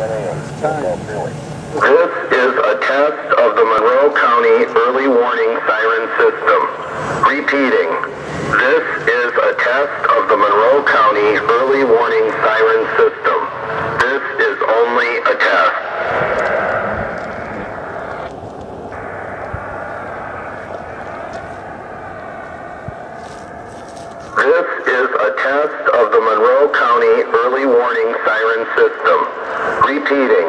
This is a test of the Monroe County Early Warning Siren System. Repeating, this is a test of the Monroe County Early Warning Siren System. This is only a test. This is a test of the Monroe County Early Warning Siren System. Repeating,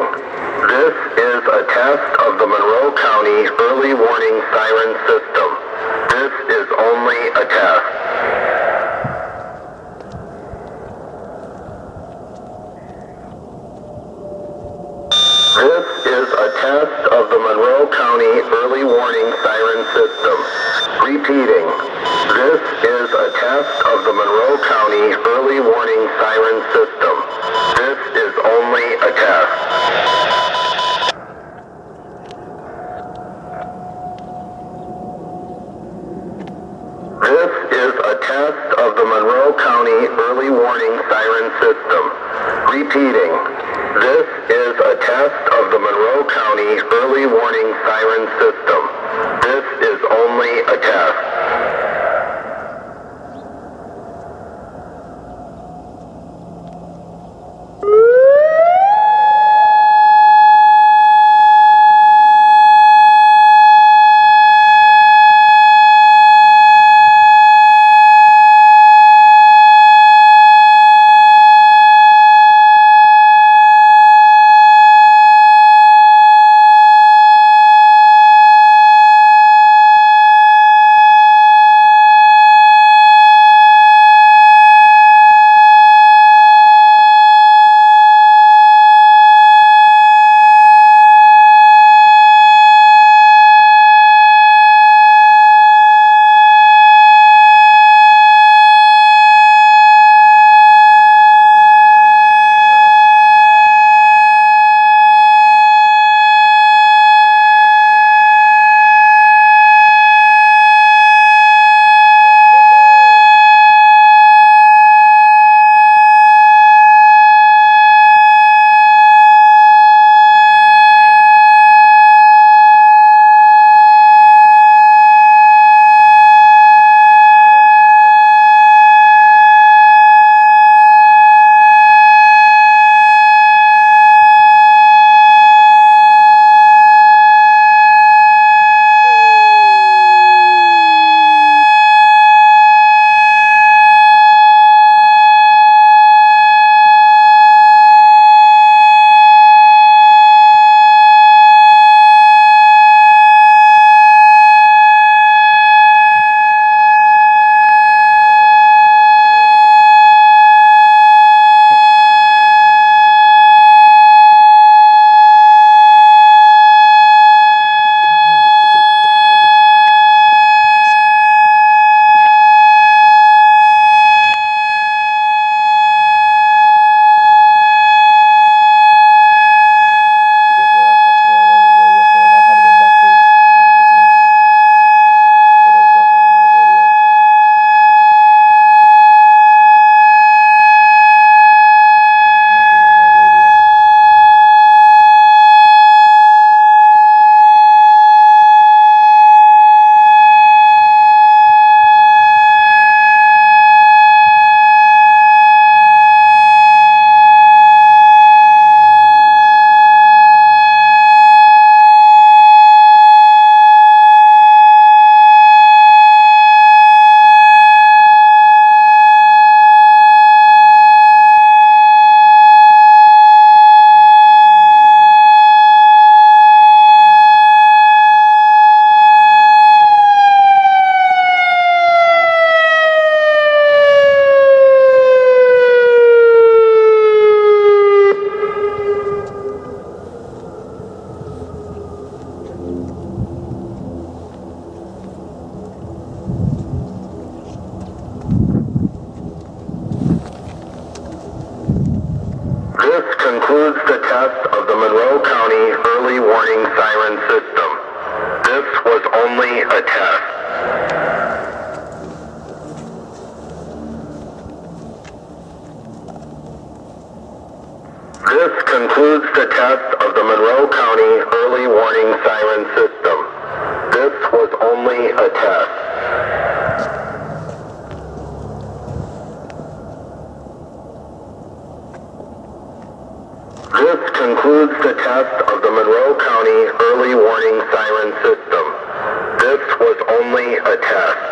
this is a test of the Monroe County Early Warning Siren System. This is only a test. This is a test of the Monroe County Early Warning Siren System. Repeating, this is a test of the Monroe County Early Warning Siren System. This is only a test. This is a test of the Monroe County Early Warning Siren System. Repeating, this is a test of the Monroe County Early Warning Siren System. This is only a test. Concludes the test of the Monroe County Early Warning Siren System. This was only a test. This concludes the test of the Monroe County Early Warning Siren System. This was only a test. This concludes the test of the Monroe County Early Warning Siren System. This was only a test.